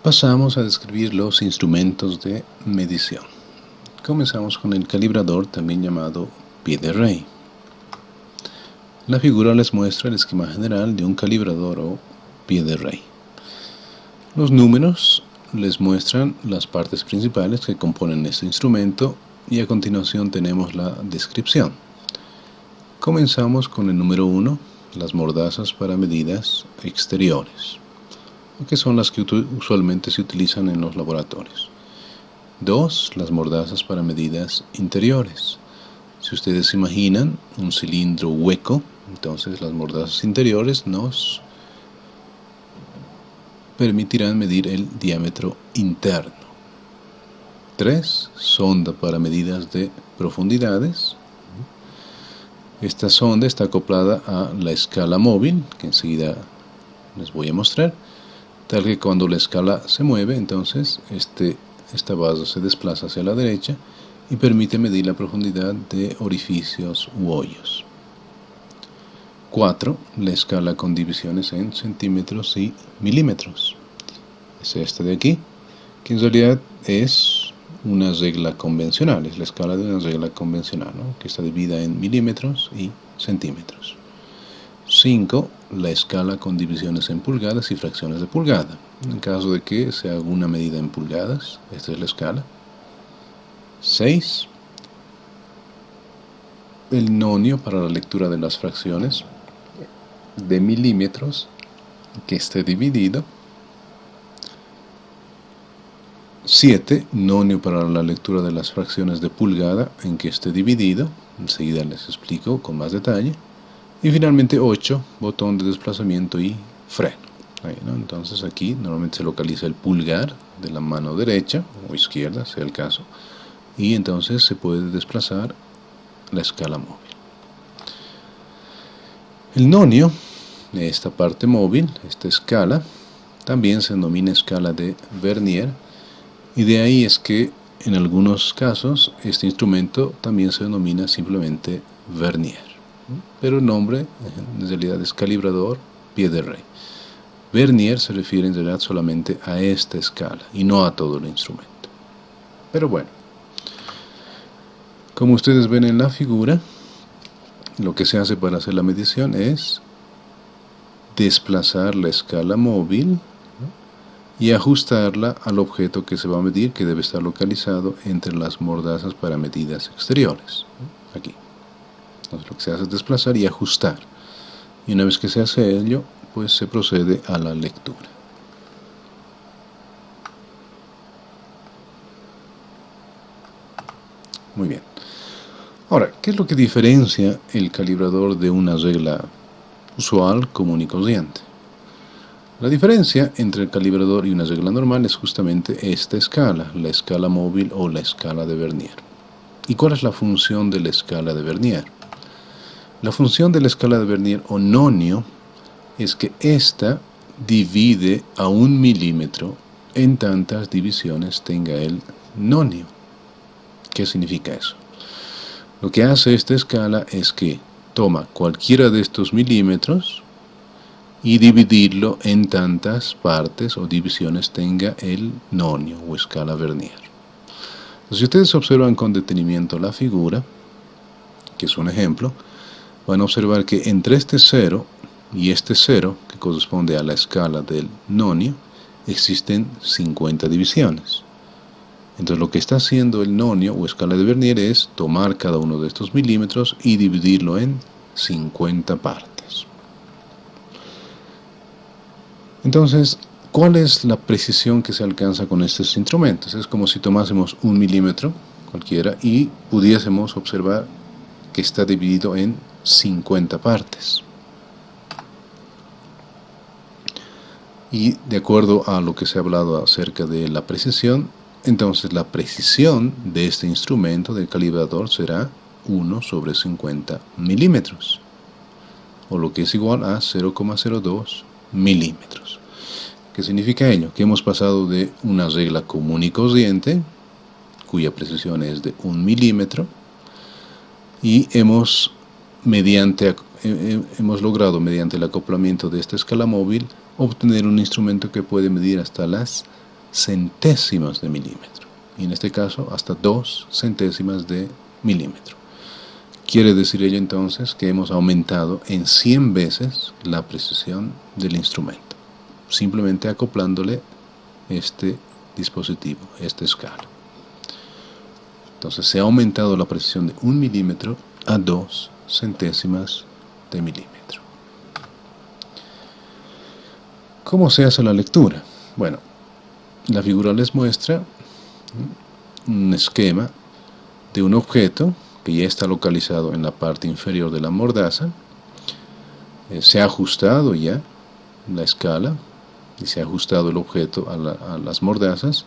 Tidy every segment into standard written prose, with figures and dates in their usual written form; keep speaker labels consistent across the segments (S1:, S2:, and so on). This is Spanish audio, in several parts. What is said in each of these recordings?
S1: Pasamos a describir los instrumentos de medición. Comenzamos con el calibrador, también llamado pie de rey. La figura les muestra el esquema general de un calibrador o pie de rey. Los números les muestran las partes principales que componen este instrumento y a continuación tenemos la descripción. Comenzamos con el número 1, las mordazas para medidas exteriores, que son las que usualmente se utilizan en los laboratorios. 2. Las mordazas para medidas interiores. Si ustedes se imaginan un cilindro hueco, entonces las mordazas interiores nos permitirán medir el diámetro interno. 3. Sonda para medidas de profundidades. Esta sonda está acoplada a la escala móvil, que enseguida les voy a mostrar, tal que cuando la escala se mueve, entonces esta base se desplaza hacia la derecha y permite medir la profundidad de orificios u hoyos. 4. La escala con divisiones en centímetros y milímetros. Es esta de aquí, que en realidad es una regla convencional, es la escala de una regla convencional, ¿no? Que está dividida en milímetros y centímetros. 5. La escala con divisiones en pulgadas y fracciones de pulgada. En caso de que se haga una medida en pulgadas, esta es la escala. 6. El nonio para la lectura de las fracciones de milímetros que esté dividido. 7. Nonio para la lectura de las fracciones de pulgada en que esté dividido. Enseguida les explico con más detalle. Y finalmente 8, botón de desplazamiento y freno. Ahí, ¿no? Entonces aquí normalmente se localiza el pulgar de la mano derecha o izquierda, sea el caso. Y entonces se puede desplazar la escala móvil. El nonio de esta parte móvil, esta escala, también se denomina escala de Vernier. Y de ahí es que en algunos casos este instrumento también se denomina simplemente Vernier. Pero el nombre en realidad es calibrador pie de rey. Vernier se refiere en realidad solamente a esta escala y no a todo el instrumento. Pero bueno, como ustedes ven en la figura, lo que se hace para hacer la medición es desplazar la escala móvil, ¿no?, y ajustarla al objeto que se va a medir, que debe estar localizado entre las mordazas para medidas exteriores, ¿no?, aquí. Entonces lo que se hace es desplazar y ajustar. Y una vez que se hace ello, pues se procede a la lectura. Muy bien. Ahora, ¿qué es lo que diferencia el calibrador de una regla usual, común y corriente? La diferencia entre el calibrador y una regla normal es justamente esta escala, la escala móvil o la escala de Vernier. ¿Y cuál es la función de la escala de Vernier? La función de la escala de Vernier o nonio es que ésta divide a 1 milímetro en tantas divisiones tenga el nonio. ¿Qué significa eso? Lo que hace esta escala es que toma cualquiera de estos milímetros y dividirlo en tantas partes o divisiones tenga el nonio o escala Vernier. Entonces, si ustedes observan con detenimiento la figura, que es un ejemplo, van a observar que entre este 0 y este 0, que corresponde a la escala del nonio, existen 50 divisiones. Entonces lo que está haciendo el nonio o escala de Vernier es tomar cada uno de estos milímetros y dividirlo en 50 partes. Entonces, ¿cuál es la precisión que se alcanza con estos instrumentos? Es como si tomásemos 1 milímetro cualquiera y pudiésemos observar que está dividido en 50 partes. Y de acuerdo a lo que se ha hablado acerca de la precisión, entonces la precisión de este instrumento de calibrador será 1 sobre 50 milímetros, o lo que es igual a 0,02 milímetros. ¿Qué significa ello? Que hemos pasado de una regla común y corriente, cuya precisión es de 1 milímetro, y hemos logrado mediante el acoplamiento de esta escala móvil obtener un instrumento que puede medir hasta las centésimas de milímetro. Y en este caso hasta 2 centésimas de milímetro. Quiere decir ello entonces que hemos aumentado en 100 veces la precisión del instrumento, simplemente acoplándole este dispositivo, esta escala. Entonces se ha aumentado la precisión de 1 milímetro a 2 centésimas de milímetro. ¿Cómo se hace la lectura? Bueno, la figura les muestra un esquema de un objeto que ya está localizado en la parte inferior de la mordaza. Se ha ajustado ya la escala y se ha ajustado el objeto a las mordazas.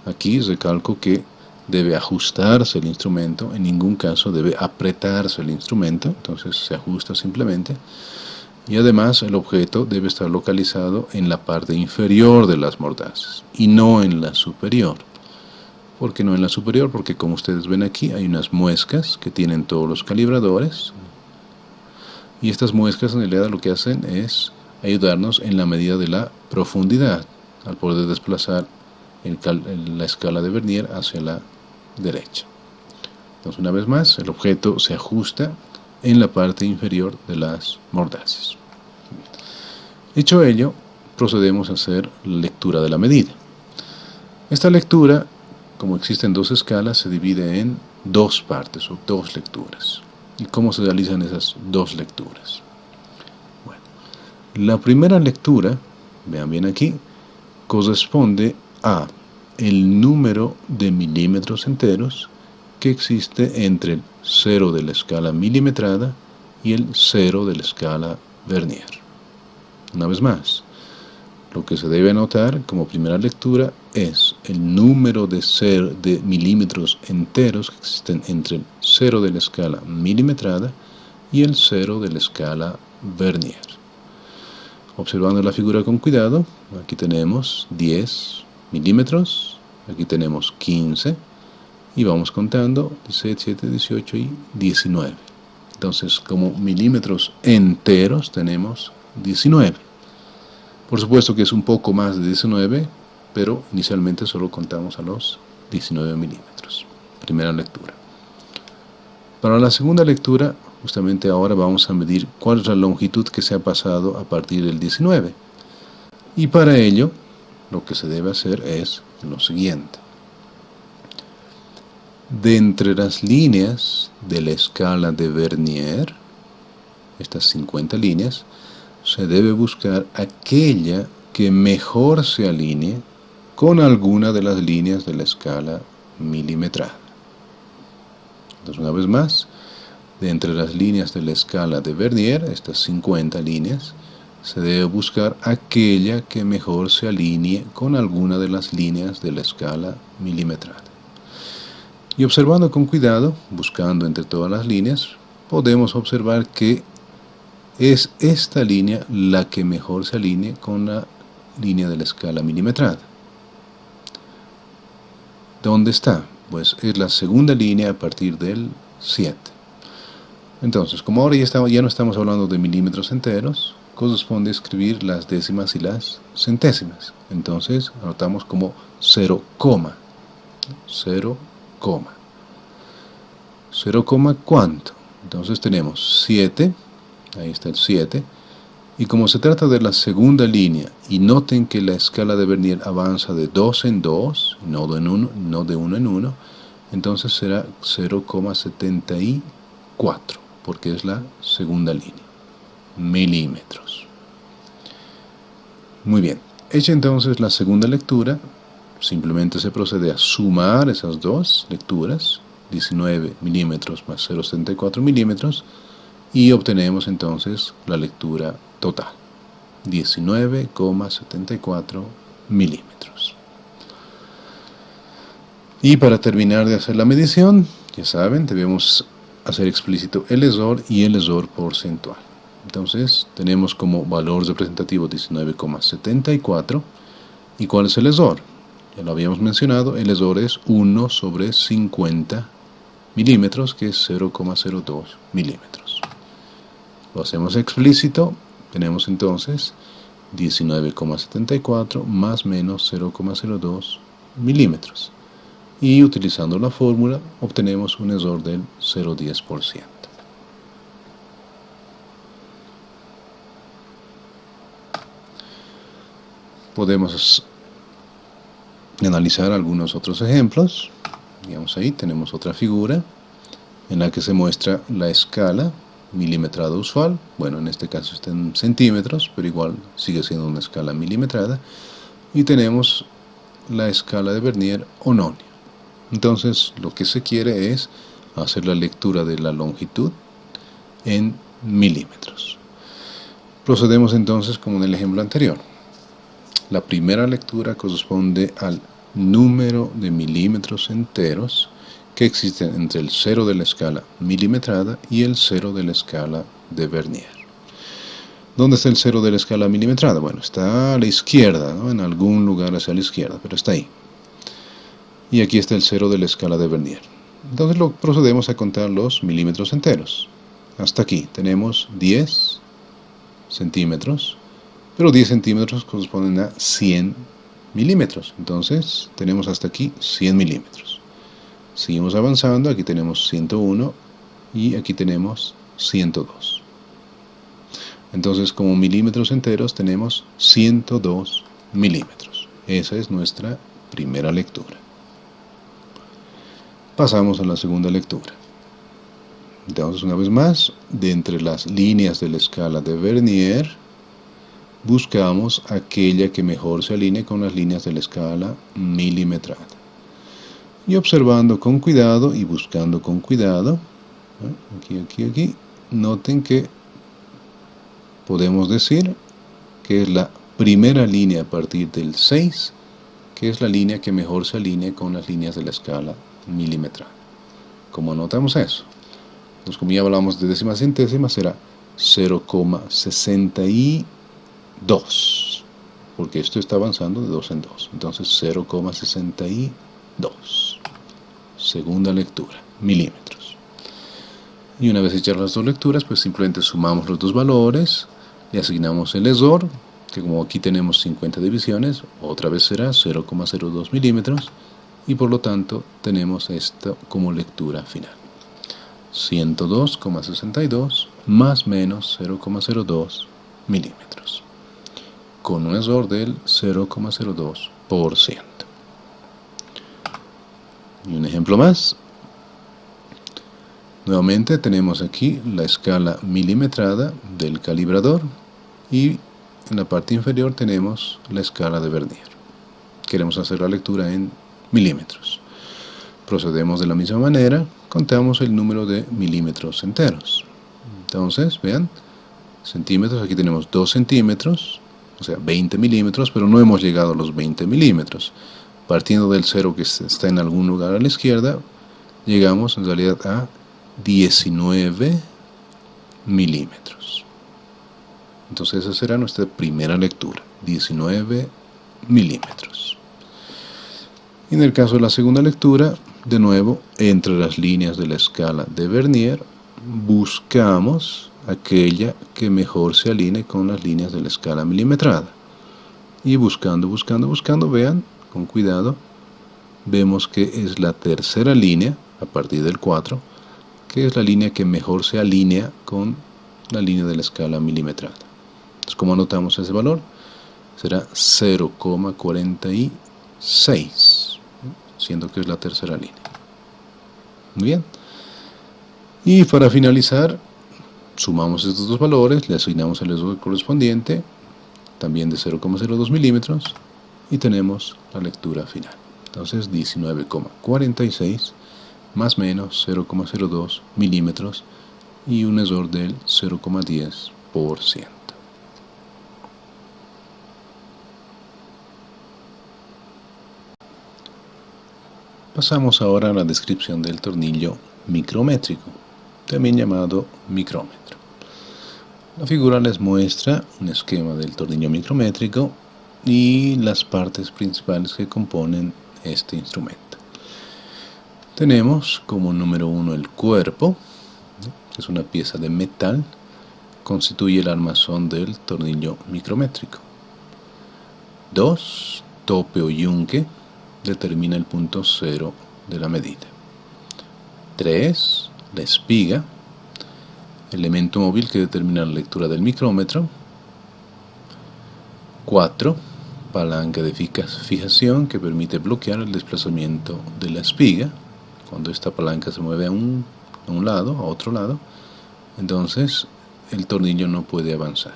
S1: Aquí recalco que debe ajustarse el instrumento, en ningún caso debe apretarse el instrumento, entonces se ajusta simplemente. Y además el objeto debe estar localizado en la parte inferior de las mordazas y no en la superior. ¿Por qué no en la superior? Porque como ustedes ven aquí hay unas muescas que tienen todos los calibradores, y estas muescas en realidad lo que hacen es ayudarnos en la medida de la profundidad, al poder desplazar la escala de Vernier hacia la derecha. Entonces una vez más el objeto se ajusta en la parte inferior de las mordazas. Hecho ello, procedemos a hacer la lectura de la medida. Esta lectura, como existen dos escalas, se divide en dos partes o dos lecturas. ¿Y cómo se realizan esas dos lecturas? Bueno, la primera lectura, vean bien aquí, corresponde a el número de milímetros enteros que existe entre el 0 de la escala milimetrada y el 0 de la escala Vernier. Una vez más, lo que se debe anotar como primera lectura es el número de milímetros enteros que existen entre el 0 de la escala milimetrada y el 0 de la escala Vernier. Observando la figura con cuidado, aquí tenemos 10 milímetros, aquí tenemos 15, y vamos contando 17, 18 y 19. Entonces, como milímetros enteros tenemos 19. Por supuesto que es un poco más de 19, pero inicialmente solo contamos a los 19 milímetros. Primera lectura. Para la segunda lectura, justamente ahora vamos a medir cuál es la longitud que se ha pasado a partir del 19. Y para ello, lo que se debe hacer es lo siguiente. De entre las líneas de la escala de Vernier, estas 50 líneas, se debe buscar aquella que mejor se alinee con alguna de las líneas de la escala milimetrada. Entonces, una vez más, de entre las líneas de la escala de Vernier, estas 50 líneas, se debe buscar aquella que mejor se alinee con alguna de las líneas de la escala milimetrada. Y observando con cuidado, buscando entre todas las líneas, podemos observar que es esta línea la que mejor se alinea con la línea de la escala milimetrada. ¿Dónde está? Pues es la segunda línea a partir del 7. Entonces, como ahora ya no estamos hablando de milímetros enteros, corresponde escribir las décimas y las centésimas. Entonces, anotamos como 0, 0, 0, ¿cuánto? Entonces tenemos 7, ahí está el 7, y como se trata de la segunda línea, y noten que la escala de Vernier avanza de 2 en 2, no de 1 en 1, entonces será 0,74, porque es la segunda línea, milímetros. Muy bien, hecha entonces la segunda lectura, simplemente se procede a sumar esas dos lecturas, 19 milímetros más 0,74 milímetros, y obtenemos entonces la lectura total, 19,74 milímetros. Y para terminar de hacer la medición, ya saben, debemos hacer explícito el error y el error porcentual. Entonces tenemos como valor representativo 19,74, ¿y cuál es el error? Ya lo habíamos mencionado, el error es 1 sobre 50 milímetros, que es 0,02 milímetros. Lo hacemos explícito, tenemos entonces 19,74 más menos 0,02 milímetros. Y utilizando la fórmula obtenemos un error del 0,10%. Podemos analizar algunos otros ejemplos. Digamos, ahí tenemos otra figura en la que se muestra la escala milimetrada usual. Bueno, en este caso está en centímetros, pero igual sigue siendo una escala milimetrada. Y tenemos la escala de Vernier Ononio. Entonces, lo que se quiere es hacer la lectura de la longitud en milímetros. Procedemos entonces como en el ejemplo anterior. La primera lectura corresponde al número de milímetros enteros que existen entre el 0 de la escala milimetrada y el 0 de la escala de Vernier. ¿Dónde está el 0 de la escala milimetrada? Bueno, está a la izquierda, ¿no? En algún lugar hacia la izquierda, pero está ahí. Y aquí está el 0 de la escala de Vernier. Entonces procedemos a contar los milímetros enteros. Hasta aquí tenemos 10 centímetros, pero 10 centímetros corresponden a 100 milímetros. Entonces tenemos hasta aquí 100 milímetros. Seguimos avanzando, aquí tenemos 101 y aquí tenemos 102. Entonces, como milímetros enteros tenemos 102 milímetros. Esa es nuestra primera lectura. Pasamos a la segunda lectura. Entonces, una vez más, de entre las líneas de la escala de Vernier, buscamos aquella que mejor se alinee con las líneas de la escala milimetrada. Y observando con cuidado y buscando con cuidado, aquí, noten que podemos decir que es la primera línea a partir del 6, que es la línea que mejor se alinea con las líneas de la escala milimetrada. ¿Cómo notamos eso? Pues como ya hablamos de décimas centésimas, será 0,62, porque esto está avanzando de 2 en 2. Entonces 0,62. Segunda lectura, milímetros. Y una vez hechas las dos lecturas, pues simplemente sumamos los dos valores, le asignamos el error, que como aquí tenemos 50 divisiones, otra vez será 0,02 milímetros, y por lo tanto tenemos esto como lectura final. 102,62 más menos 0,02 milímetros, con un error del 0,02%. Y un ejemplo más. Nuevamente tenemos aquí la escala milimetrada del calibrador y en la parte inferior tenemos la escala de Vernier. Queremos hacer la lectura en milímetros. Procedemos de la misma manera, contamos el número de milímetros enteros. Entonces, vean, centímetros, aquí tenemos 2 centímetros, o sea 20 milímetros, pero no hemos llegado a los 20 milímetros. Partiendo del 0 que está en algún lugar a la izquierda, llegamos en realidad a 19 milímetros. Entonces esa será nuestra primera lectura, 19 milímetros. Y en el caso de la segunda lectura, de nuevo, entre las líneas de la escala de Vernier, buscamos aquella que mejor se alinee con las líneas de la escala milimetrada. Y buscando, vean, con cuidado, vemos que es la tercera línea, a partir del 4, que es la línea que mejor se alinea con la línea de la escala milimetrada. Entonces, ¿cómo anotamos ese valor? Será 0,46, siendo que es la tercera línea. Muy bien. Y para finalizar, sumamos estos dos valores, le asignamos el error correspondiente, también de 0,02 milímetros, y tenemos la lectura final. Entonces 19,46 más menos 0,02 milímetros y un error del 0,10%. Pasamos ahora a la descripción del tornillo micrométrico, también llamado micrómetro. La figura les muestra un esquema del tornillo micrométrico y las partes principales que componen este instrumento. Tenemos como número 1 el cuerpo, que es una pieza de metal, constituye el armazón del tornillo micrométrico. 2, tope o yunque, determina el punto 0 de la medida. 3, la espiga, elemento móvil que determina la lectura del micrómetro. 4, palanca de fijación que permite bloquear el desplazamiento de la espiga. Cuando esta palanca se mueve a un lado, a otro lado, entonces el tornillo no puede avanzar.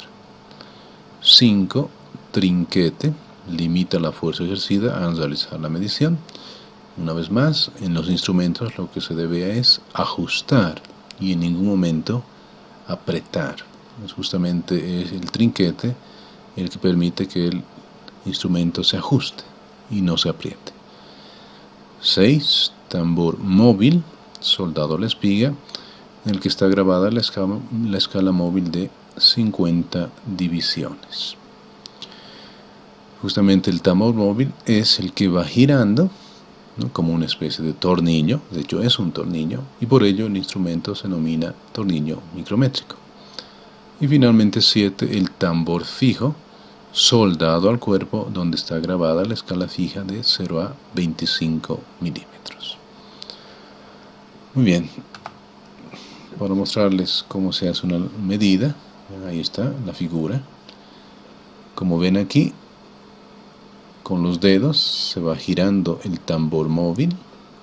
S1: 5, trinquete, limita la fuerza ejercida al realizar la medición. Una vez más, en los instrumentos lo que se debe es ajustar y en ningún momento apretar. Es justamente el trinquete el que permite que el instrumento se ajuste y no se apriete. 6, tambor móvil, soldado a la espiga, en el que está grabada la escala móvil de 50 divisiones. Justamente el tambor móvil es el que va girando, ¿no?, como una especie de tornillo, de hecho es un tornillo, y por ello el instrumento se denomina tornillo micrométrico. Y finalmente 7, el tambor fijo, soldado al cuerpo, donde está grabada la escala fija de 0 a 25 milímetros. Muy bien, para mostrarles cómo se hace una medida, ahí está la figura. Como ven aquí, con los dedos se va girando el tambor móvil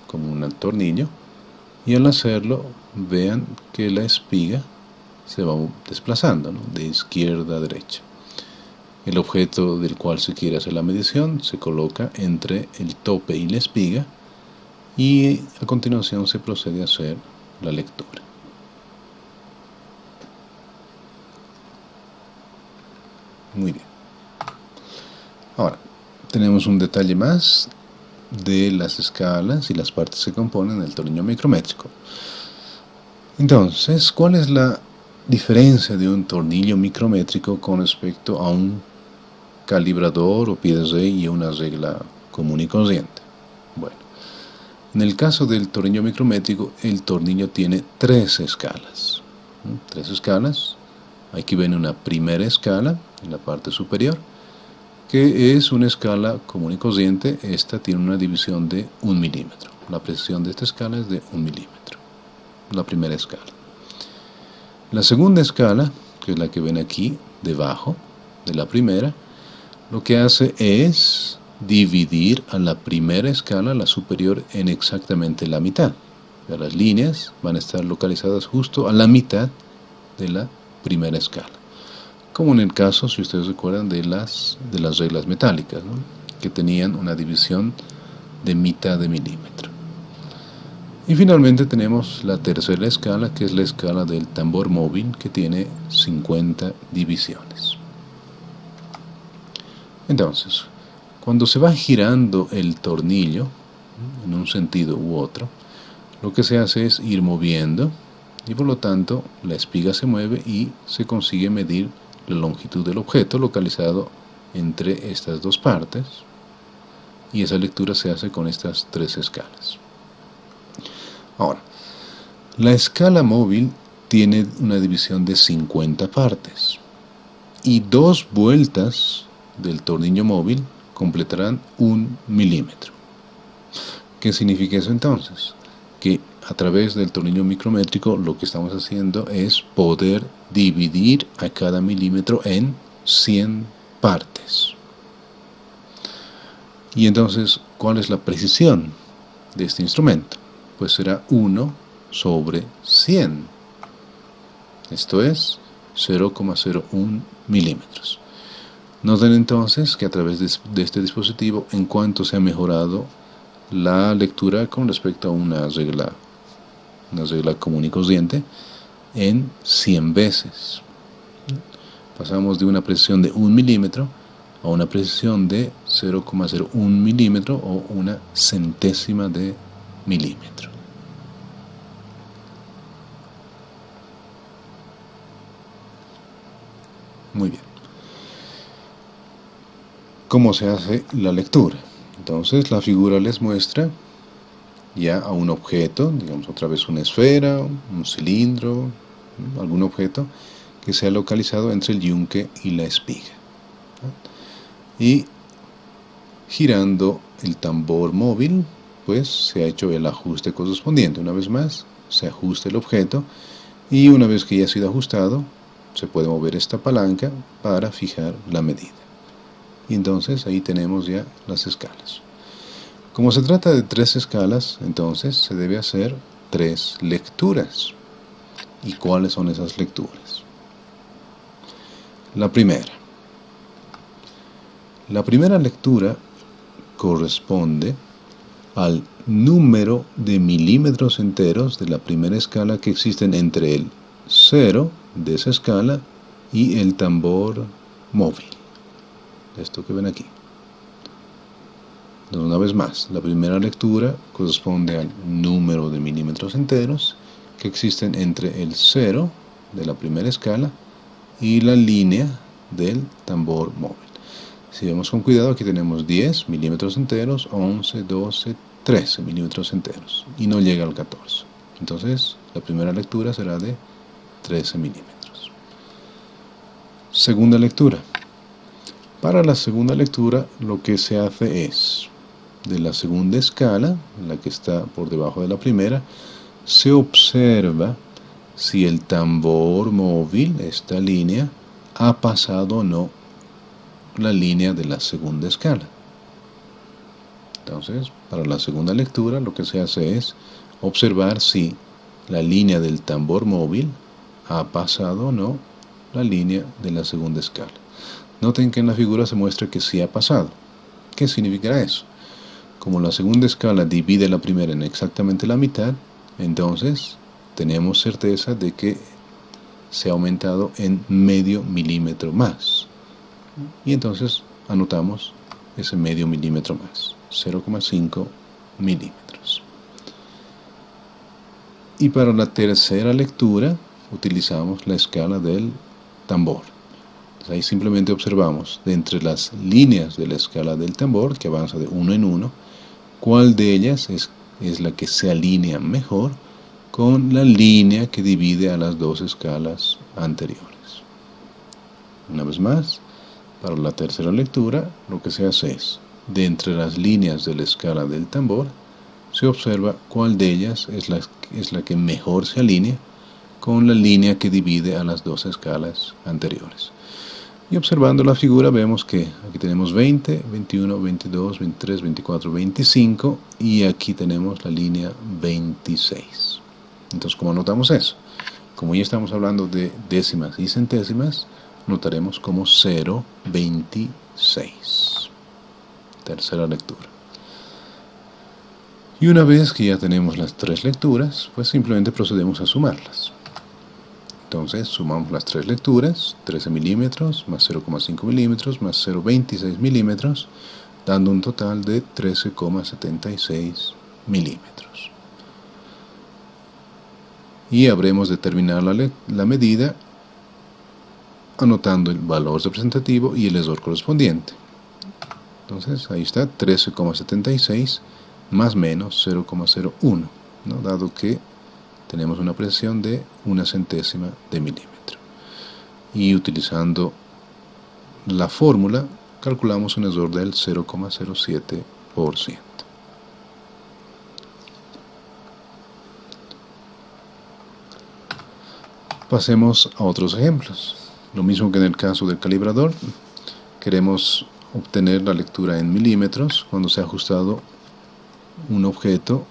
S1: como un tornillo, y al hacerlo vean que la espiga se va desplazando, ¿no?, de izquierda a derecha. El objeto del cual se quiere hacer la medición se coloca entre el tope y la espiga, y a continuación se procede a hacer la lectura. Muy bien. Ahora, tenemos un detalle más de las escalas y las partes que componen el tornillo micrométrico. Entonces, ¿cuál es la diferencia de un tornillo micrométrico con respecto a un calibrador o piedra y una regla común y corriente? Bueno, en el caso del tornillo micrométrico, el tornillo tiene 3 escalas. 3 escalas. Aquí ven una primera escala en la parte superior, que es una escala común y corriente. Esta tiene una división de 1 milímetro. La precisión de esta escala es de 1 milímetro. La primera escala. La segunda escala, que es la que ven aquí debajo de la primera, lo que hace es dividir a la primera escala, la superior, en exactamente la mitad. Las líneas van a estar localizadas justo a la mitad de la primera escala, como en el caso, si ustedes recuerdan, de las reglas metálicas, ¿no?, que tenían una división de mitad de milímetro. Y finalmente tenemos la tercera escala, que es la escala del tambor móvil, que tiene 50 divisiones. Entonces, cuando se va girando el tornillo en un sentido u otro, lo que se hace es ir moviendo, y por lo tanto la espiga se mueve y se consigue medir la longitud del objeto localizado entre estas dos partes, y esa lectura se hace con estas 3 escalas. Ahora, la escala móvil tiene una división de 50 partes, y 2 vueltas del tornillo móvil completarán 1 milímetro. ¿Qué significa eso entonces? Que a través del tornillo micrométrico lo que estamos haciendo es poder dividir a cada milímetro en 100 partes. Y entonces, ¿cuál es la precisión de este instrumento? Pues será 1 sobre 100. Esto es 0,01 milímetros. Noten entonces que a través de este dispositivo, en cuanto se ha mejorado la lectura con respecto a una regla común y corriente, en 100 veces. Pasamos de una precisión de 1 milímetro a una precisión de 0,01 milímetro o una centésima de milímetro. Muy bien. ¿Cómo se hace la lectura? Entonces la figura les muestra ya a un objeto, digamos otra vez una esfera, un cilindro, algún objeto que sea localizado entre el yunque y la espiga. Y girando el tambor móvil, pues se ha hecho el ajuste correspondiente. Una vez más, se ajusta el objeto y una vez que ya ha sido ajustado, se puede mover esta palanca para fijar la medida. Y entonces ahí tenemos ya las escalas. Como se trata de 3 escalas, entonces se debe hacer 3 lecturas. ¿Y cuáles son esas lecturas? La primera lectura corresponde al número de milímetros enteros de la primera escala que existen entre el 0 de esa escala y el tambor móvil. Esto que ven aquí. Entonces, una vez más, la primera lectura corresponde al número de milímetros enteros que existen entre el 0 de la primera escala y la línea del tambor móvil. Si vemos con cuidado, aquí tenemos 10 milímetros enteros, 11, 12, 13 milímetros enteros y no llega al 14. Entonces, la primera lectura será de 13 milímetros. Segunda lectura. Para la segunda lectura, lo que se hace es, de la segunda escala, la que está por debajo de la primera, se observa si el tambor móvil, esta línea, ha pasado o no la línea de la segunda escala. Entonces, para la segunda lectura, lo que se hace es observar si la línea del tambor móvil ha pasado o no la línea de la segunda escala. Noten que en la figura se muestra que sí ha pasado. ¿Qué significará eso? Como la segunda escala divide la primera en exactamente la mitad, entonces tenemos certeza de que se ha aumentado en medio milímetro más. Y entonces anotamos ese medio milímetro más, 0,5 milímetros. Y para la tercera lectura utilizamos la escala del tambor. Entonces ahí simplemente observamos de entre las líneas de la escala del tambor, que avanza de 1 en 1, cuál de ellas es la que se alinea mejor con la línea que divide a las dos escalas anteriores. Una vez más, para la tercera lectura, lo que se hace es, de entre las líneas de la escala del tambor, se observa cuál de ellas es la que mejor se alinea con la línea que divide a las dos escalas anteriores. Y observando la figura vemos que aquí tenemos 20, 21, 22, 23, 24, 25 y aquí tenemos la línea 26. Entonces, ¿cómo anotamos eso? Como ya estamos hablando de décimas y centésimas, notaremos como 0,26. Tercera lectura. Y una vez que ya tenemos las 3 lecturas, pues simplemente procedemos a sumarlas. Entonces sumamos las 3 lecturas, 13 milímetros más 0,5 milímetros más 0,26 milímetros, dando un total de 13,76 milímetros. Y habremos de terminar la medida anotando el valor representativo y el error correspondiente. Entonces ahí está 13,76 más menos 0,01, ¿no? Dado que tenemos una precisión de 1/100 de milímetro. Y utilizando la fórmula, calculamos un error del 0,07%. Pasemos a otros ejemplos. Lo mismo que en el caso del calibrador, queremos obtener la lectura en milímetros cuando se ha ajustado un objeto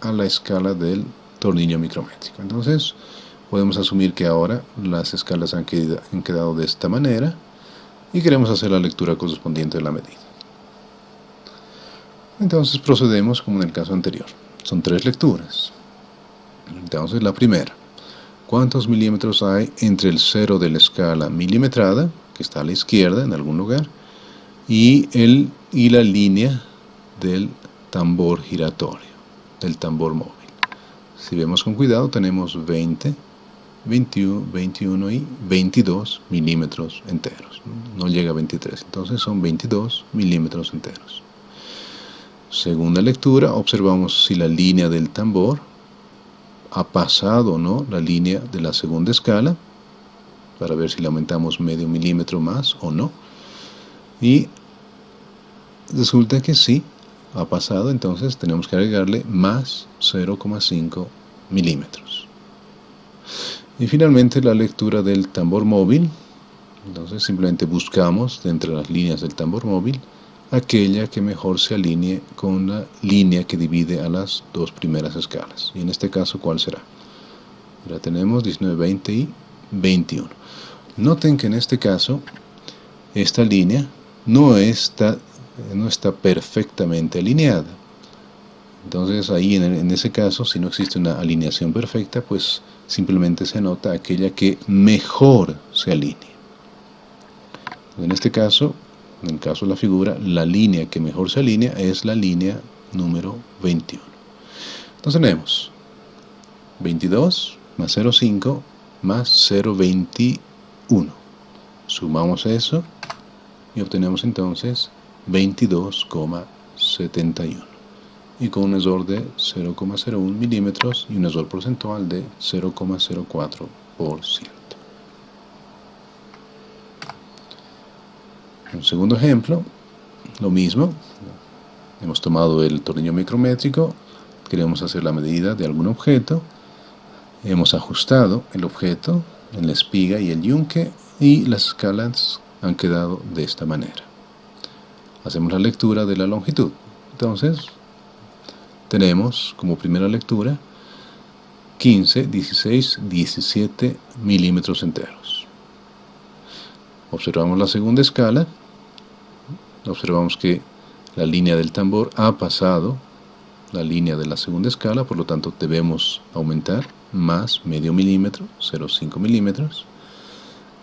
S1: a la escala del tornillo micrométrico. Entonces podemos asumir que ahora las escalas han quedado de esta manera y queremos hacer la lectura correspondiente de la medida. Entonces procedemos como en el caso anterior. Son 3 lecturas. Entonces la primera, ¿cuántos milímetros hay entre el 0 de la escala milimetrada, que está a la izquierda en algún lugar, y la línea del tambor giratorio, del tambor móvil? Si vemos con cuidado, tenemos 20, 21, 21 y 22 milímetros enteros. No llega a 23, entonces son 22 milímetros enteros. Segunda lectura, observamos si la línea del tambor ha pasado o no la línea de la segunda escala, para ver si le aumentamos medio milímetro más o no. Y resulta que sí, ha pasado, entonces tenemos que agregarle más 0,5 milímetros. Y finalmente la lectura del tambor móvil. Entonces simplemente buscamos de entre las líneas del tambor móvil aquella que mejor se alinee con la línea que divide a las dos primeras escalas. Y en este caso, ¿cuál será? Ya tenemos 19, 20 y 21. Noten que en este caso esta línea no está perfectamente alineada. Entonces ahí en ese caso, si no existe una alineación perfecta, pues simplemente se anota aquella que mejor se alinee. En este caso, en el caso de la figura, la línea que mejor se alinea es la línea número 21. Entonces tenemos 22 más 0,5 más 0,21. Sumamos eso y obtenemos entonces 22,71. Y con un error de 0,01 milímetros y un error porcentual de 0,04%. Un segundo ejemplo, lo mismo, hemos tomado el tornillo micrométrico, queremos hacer la medida de algún objeto, hemos ajustado el objeto en la espiga y el yunque y las escalas han quedado de esta manera. Hacemos la lectura de la longitud. Entonces, tenemos como primera lectura 15, 16, 17 milímetros enteros. Observamos la segunda escala, observamos que la línea del tambor ha pasado la línea de la segunda escala, por lo tanto debemos aumentar más medio milímetro, 0,5 milímetros.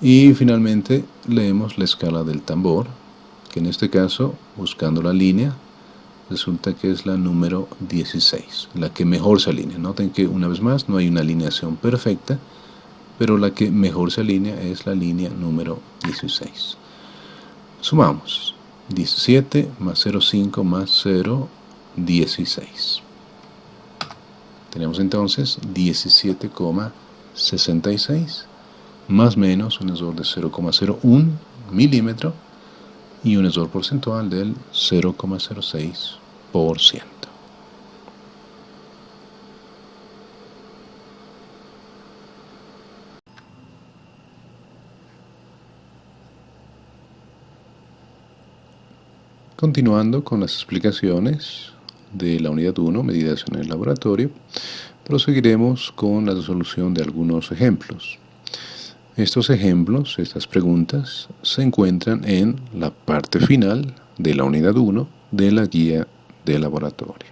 S1: Y finalmente leemos la escala del tambor, que en este caso, buscando la línea, resulta que es la número 16, la que mejor se alinea. Noten que una vez más no hay una alineación perfecta, pero la que mejor se alinea es la línea número 16. Sumamos 17 más 0,5 más 0, 16. Tenemos entonces 17,66 más menos un error de 0,01 milímetro y un error porcentual del 0,06%. Continuando con las explicaciones de la unidad 1, medidas en el laboratorio, proseguiremos con la resolución de algunos ejemplos. Estos ejemplos, estas preguntas, se encuentran en la parte final de la unidad 1 de la guía de laboratorio.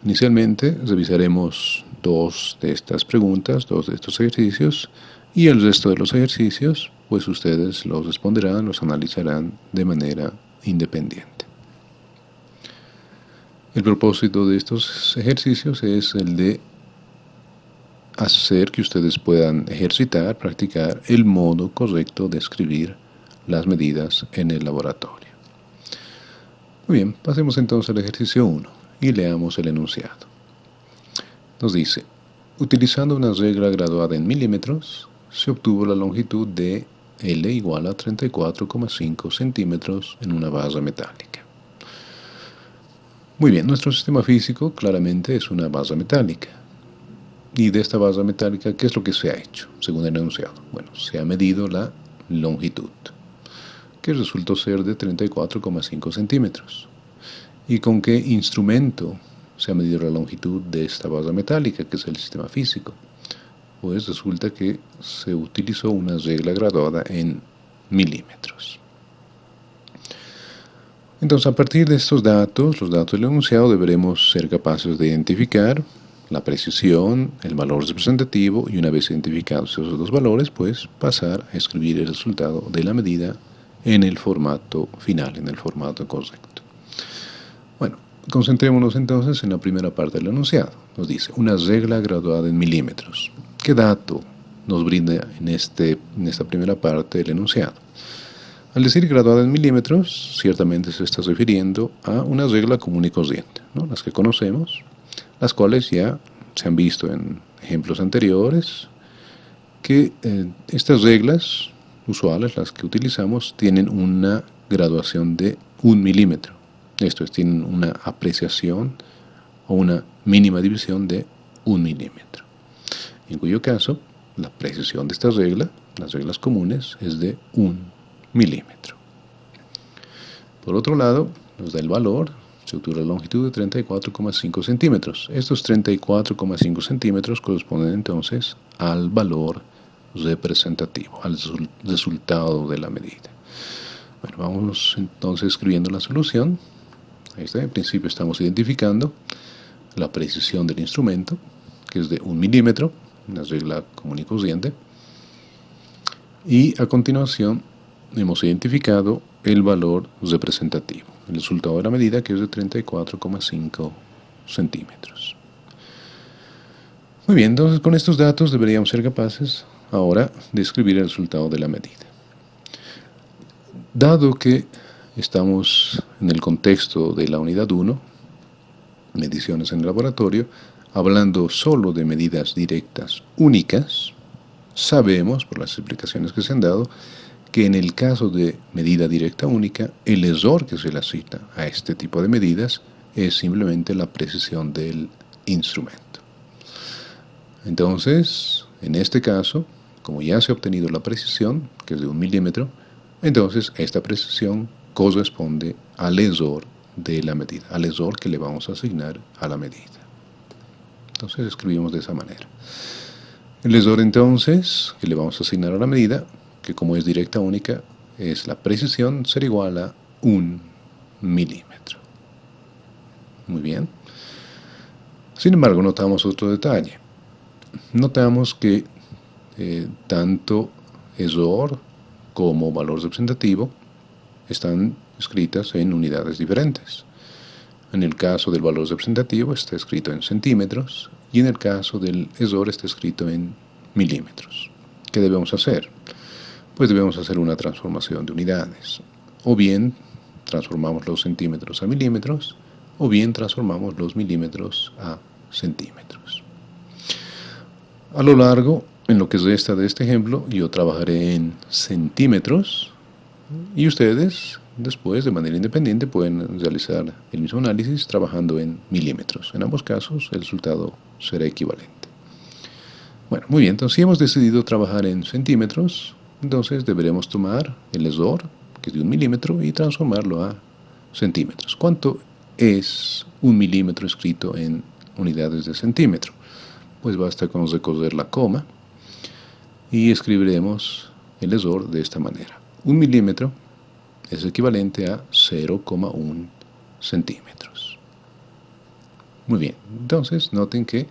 S1: Inicialmente revisaremos dos de estas preguntas, dos de estos ejercicios, y el resto de los ejercicios, pues ustedes los responderán, los analizarán de manera independiente. El propósito de estos ejercicios es el de hacer que ustedes puedan ejercitar, practicar el modo correcto de escribir las medidas en el laboratorio. Muy bien, pasemos entonces al ejercicio 1 y leamos el enunciado. Nos dice, utilizando una regla graduada en milímetros, se obtuvo la longitud de L igual a 34,5 centímetros en una barra metálica. Muy bien, nuestro sistema físico claramente es una barra metálica. Y de esta barra metálica, ¿qué es lo que se ha hecho, según el enunciado? Bueno, se ha medido la longitud, que resultó ser de 34,5 centímetros. ¿Y con qué instrumento se ha medido la longitud de esta barra metálica, que es el sistema físico? Pues resulta que se utilizó una regla graduada en milímetros. Entonces, a partir de estos datos, los datos del enunciado, deberemos ser capaces de identificar la precisión, el valor representativo, y una vez identificados esos dos valores, pues pasar a escribir el resultado de la medida en el formato final, en el formato correcto. Bueno, concentrémonos entonces en la primera parte del enunciado. Nos dice, una regla graduada en milímetros. ¿Qué dato nos brinda en esta primera parte del enunciado? Al decir graduada en milímetros, ciertamente se está refiriendo a una regla común y corriente, ¿no? Las que conocemos, las cuales ya se han visto en ejemplos anteriores, que estas reglas usuales, las que utilizamos, tienen una graduación de 1 milímetro. Esto es, tienen una apreciación o una mínima división de 1 milímetro. En cuyo caso, la precisión de esta regla, las reglas comunes, es de 1 milímetro. Por otro lado, nos da el valor, se obtuvo la longitud de 34,5 centímetros. Estos 34,5 centímetros corresponden entonces al valor representativo, al resultado de la medida. Bueno, vamos entonces escribiendo la solución. Ahí está, en principio estamos identificando la precisión del instrumento, que es de 1 milímetro, una regla común y corriente. Y a continuación hemos identificado el valor representativo, el resultado de la medida, que es de 34,5 centímetros. Muy bien, entonces con estos datos deberíamos ser capaces ahora de escribir el resultado de la medida. Dado que estamos en el contexto de la unidad 1, mediciones en el laboratorio, hablando solo de medidas directas únicas, sabemos, por las explicaciones que se han dado, que en el caso de medida directa única, el error que se le asigna a este tipo de medidas es simplemente la precisión del instrumento. Entonces, en este caso, como ya se ha obtenido la precisión, que es de 1 milímetro, entonces esta precisión corresponde al error de la medida, al error que le vamos a asignar a la medida. Entonces escribimos de esa manera. El error entonces que le vamos a asignar a la medida, que como es directa única, es la precisión será igual a 1 milímetro. Muy bien. Sin embargo, notamos otro detalle. Notamos que tanto error como valor representativo están escritas en unidades diferentes. En el caso del valor representativo está escrito en centímetros y en el caso del error está escrito en milímetros. ¿Qué debemos hacer? Pues debemos hacer una transformación de unidades. O bien transformamos los centímetros a milímetros, o bien transformamos los milímetros a centímetros. A lo largo, en lo que resta de este ejemplo, yo trabajaré en centímetros y ustedes después, de manera independiente, pueden realizar el mismo análisis trabajando en milímetros. En ambos casos, el resultado será equivalente. Bueno, muy bien, entonces si hemos decidido trabajar en centímetros, entonces deberemos tomar el error, que es de 1 milímetro, y transformarlo a centímetros. ¿Cuánto es 1 milímetro escrito en unidades de centímetro? Pues basta con recorrer la coma y escribiremos el error de esta manera. 1 milímetro es equivalente a 0,1 centímetros. Muy bien, entonces noten que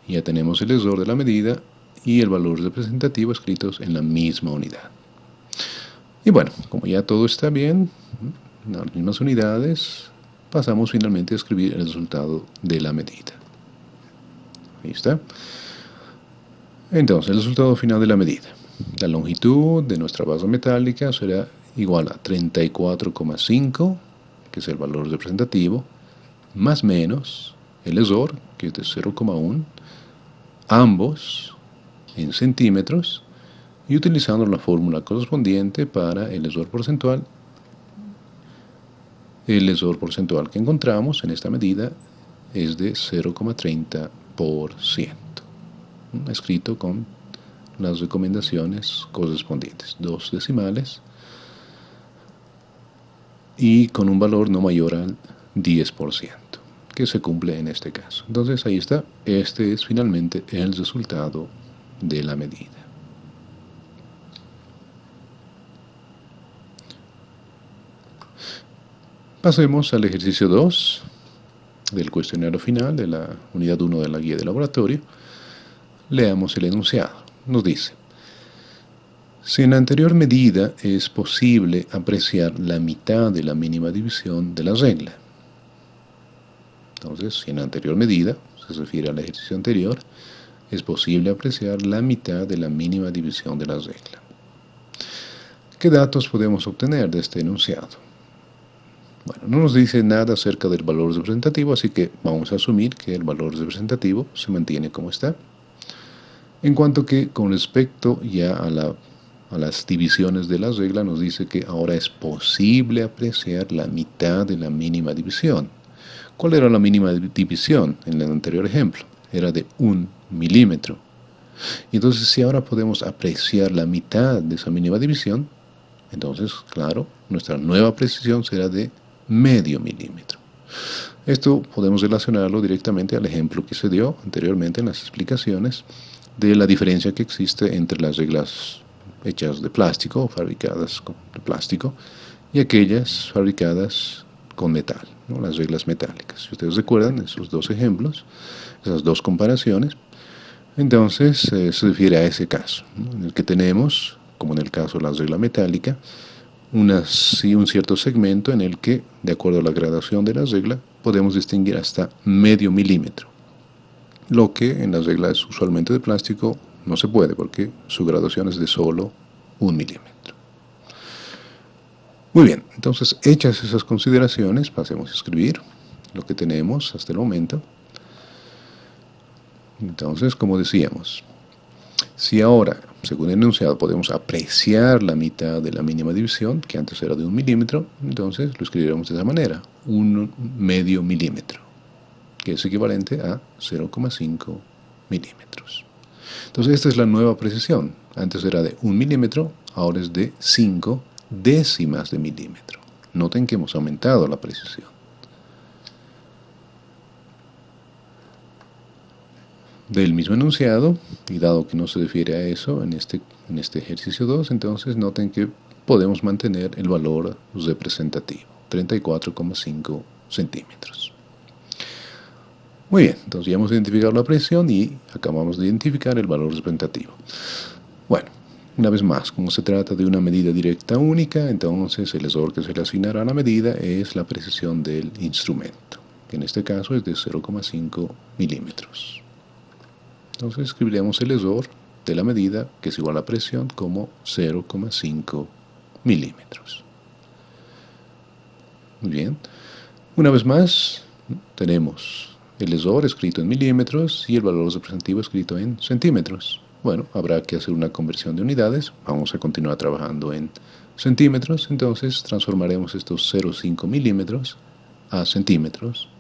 S1: ya tenemos el error de la medida y el valor representativo escritos en la misma unidad. Y bueno, como ya todo está bien, en las mismas unidades, pasamos finalmente a escribir el resultado de la medida. Ahí está. Entonces, el resultado final de la medida. La longitud de nuestra base metálica será igual a 34,5, que es el valor representativo, más menos el error, que es de 0,1, ambos en centímetros, y utilizando la fórmula correspondiente para el error porcentual. El error porcentual que encontramos en esta medida es de 0,30%, escrito con las recomendaciones correspondientes, 2 decimales y con un valor no mayor al 10%, que se cumple en este caso. Entonces ahí está, este es finalmente el resultado de la medida. Pasemos al ejercicio 2 del cuestionario final de la unidad 1 de la guía de laboratorio. Leamos el enunciado. Nos dice: si en la anterior medida es posible apreciar la mitad de la mínima división de la regla. Entonces, si en la anterior medida, se refiere al ejercicio anterior, es posible apreciar la mitad de la mínima división de la regla. ¿Qué datos podemos obtener de este enunciado? Bueno, no nos dice nada acerca del valor representativo, así que vamos a asumir que el valor representativo se mantiene como está. En cuanto que con respecto ya a la a las divisiones de la regla, nos dice que ahora es posible apreciar la mitad de la mínima división. ¿Cuál era la mínima división en el anterior ejemplo? Era de 1 milímetro. Entonces, si ahora podemos apreciar la mitad de esa mínima división, entonces, claro, nuestra nueva precisión será de medio milímetro. Esto podemos relacionarlo directamente al ejemplo que se dio anteriormente en las explicaciones de la diferencia que existe entre las reglas hechas de plástico o fabricadas de plástico y aquellas fabricadas con metal, ¿no? Las reglas metálicas. Si ustedes recuerdan esos dos ejemplos, esas dos comparaciones, entonces se refiere a ese caso, ¿no? En el que tenemos, como en el caso de la regla metálica, un cierto segmento en el que, de acuerdo a la gradación de la regla, podemos distinguir hasta medio milímetro, lo que en las reglas usualmente de plástico no se puede porque su graduación es de solo 1 milímetro. Muy bien, entonces hechas esas consideraciones, pasemos a escribir lo que tenemos hasta el momento. Entonces, como decíamos, si ahora, según el enunciado, podemos apreciar la mitad de la mínima división, que antes era de 1 milímetro, entonces lo escribiremos de esa manera, 1 medio milímetro, que es equivalente a 0,5 milímetros. Entonces, esta es la nueva precisión. Antes era de 1 milímetro, ahora es de 5 décimas de milímetro. Noten que hemos aumentado la precisión. Del mismo enunciado, y dado que no se refiere a eso en este ejercicio 2, entonces noten que podemos mantener el valor representativo, 34,5 centímetros. Muy bien, entonces ya hemos identificado la precisión y acabamos de identificar el valor representativo. Bueno, una vez más, como se trata de una medida directa única, entonces el error que se le asignará a la medida es la precisión del instrumento, que en este caso es de 0,5 milímetros. Entonces escribiremos el error de la medida, que es igual a la presión, como 0,5 milímetros. Muy bien. Una vez más, tenemos el error escrito en milímetros y el valor representativo escrito en centímetros. Bueno, habrá que hacer una conversión de unidades. Vamos a continuar trabajando en centímetros. Entonces transformaremos estos 0,5 milímetros a centímetros.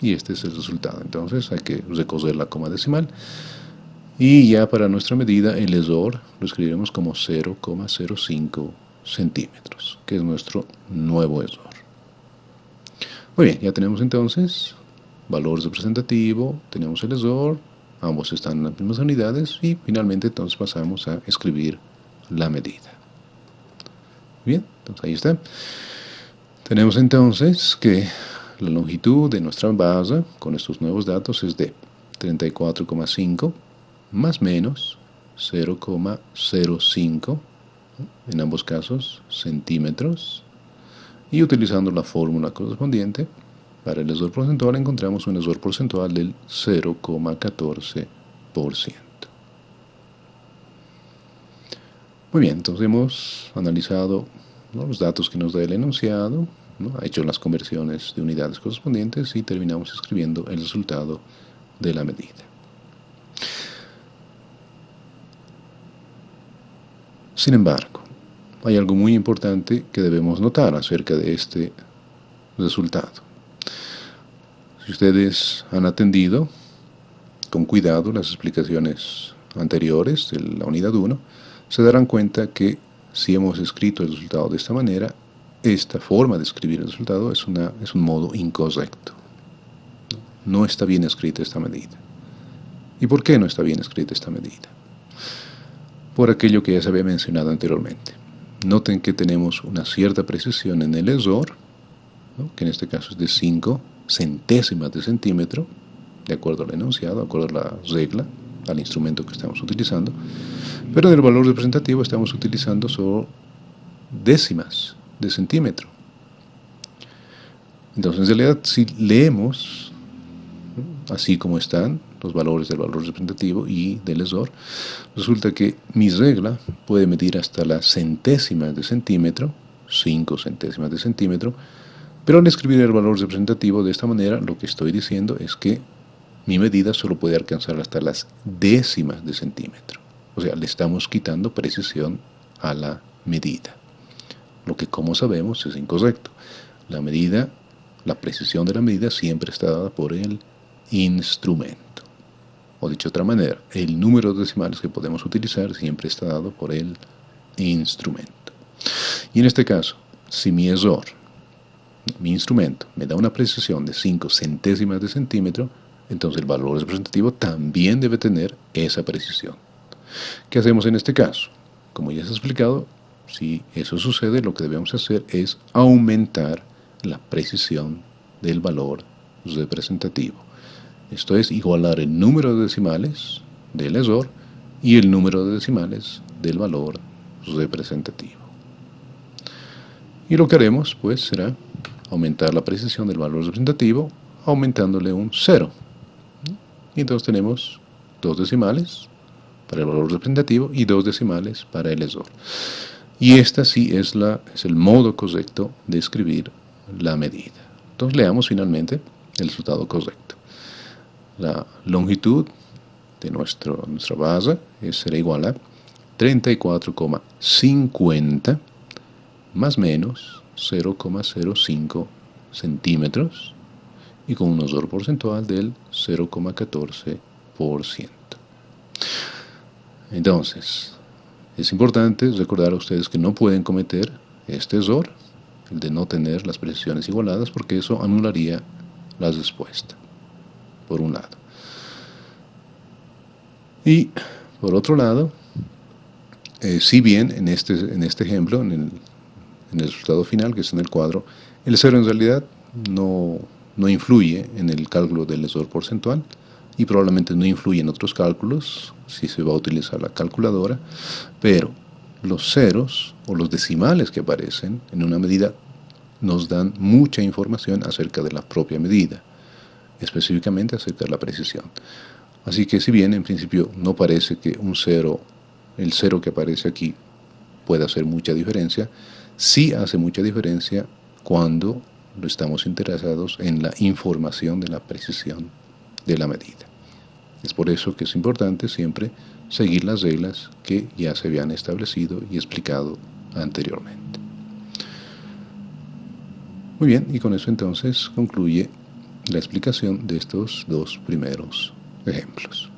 S1: Y este es el resultado. Entonces hay que recoger la coma decimal. Y ya para nuestra medida el error lo escribiremos como 0,05 centímetros, que es nuestro nuevo error. Muy bien, ya tenemos entonces valor representativo, tenemos el error, ambos están en las mismas unidades y finalmente entonces pasamos a escribir la medida. Bien, entonces ahí está. Tenemos entonces que la longitud de nuestra base con estos nuevos datos es de 34,5 más menos 0,05, en ambos casos centímetros, y utilizando la fórmula correspondiente para el error porcentual encontramos un error porcentual del 0,14%. Muy bien, entonces hemos analizado, ¿no?, los datos que nos da el enunciado, ¿no?, ha hecho las conversiones de unidades correspondientes y terminamos escribiendo el resultado de la medida. Sin embargo, hay algo muy importante que debemos notar acerca de este resultado. Si ustedes han atendido con cuidado las explicaciones anteriores de la unidad 1, se darán cuenta que si hemos escrito el resultado de esta manera, esta forma de escribir el resultado es un modo incorrecto. No está bien escrita esta medida. ¿Y por qué no está bien escrita esta medida? Por aquello que ya se había mencionado anteriormente. Noten que tenemos una cierta precisión en el error, ¿no?, que en este caso es de 5 centésimas de centímetro, de acuerdo al enunciado, de acuerdo a la regla, al instrumento que estamos utilizando, pero en el valor representativo estamos utilizando solo décimas de centímetro. Entonces, en realidad, si leemos, ¿no?, así como están los valores del valor representativo y del error, resulta que mi regla puede medir hasta las centésimas de centímetro, 5 centésimas de centímetro, pero al escribir el valor representativo de esta manera, lo que estoy diciendo es que mi medida solo puede alcanzar hasta las décimas de centímetro. O sea, le estamos quitando precisión a la medida. Lo que, como sabemos, es incorrecto. La medida, la precisión de la medida siempre está dada por el instrumento. O dicho de otra manera, el número de decimales que podemos utilizar siempre está dado por el instrumento. Y en este caso, si mi instrumento, me da una precisión de 5 centésimas de centímetro, entonces el valor representativo también debe tener esa precisión. ¿Qué hacemos en este caso? Como ya se ha explicado, si eso sucede, lo que debemos hacer es aumentar la precisión del valor representativo. Esto es igualar el número de decimales del error y el número de decimales del valor representativo. Y lo que haremos, pues, será aumentar la precisión del valor representativo aumentándole un 0. Y entonces tenemos 2 decimales para el valor representativo y 2 decimales para el error. Y esta sí es el modo correcto de escribir la medida. Entonces leamos finalmente el resultado correcto. La longitud de nuestra base será igual a 34,50 más menos 0,05 centímetros y con un error porcentual del 0,14%. Entonces, es importante recordar a ustedes que no pueden cometer este error, el de no tener las precisiones igualadas, porque eso anularía la respuesta, por un lado. Y, por otro lado, si bien en este ejemplo, en el resultado final, que está en el cuadro, el 0 en realidad no influye en el cálculo del error porcentual y probablemente no influye en otros cálculos si se va a utilizar la calculadora, pero los ceros o los decimales que aparecen en una medida nos dan mucha información acerca de la propia medida, específicamente acerca de la precisión. Así que si bien en principio no parece que el 0 que aparece aquí pueda hacer mucha diferencia, sí hace mucha diferencia cuando estamos interesados en la información de la precisión de la medida. Es por eso que es importante siempre seguir las reglas que ya se habían establecido y explicado anteriormente. Muy bien, y con eso entonces concluye la explicación de estos 2 primeros ejemplos.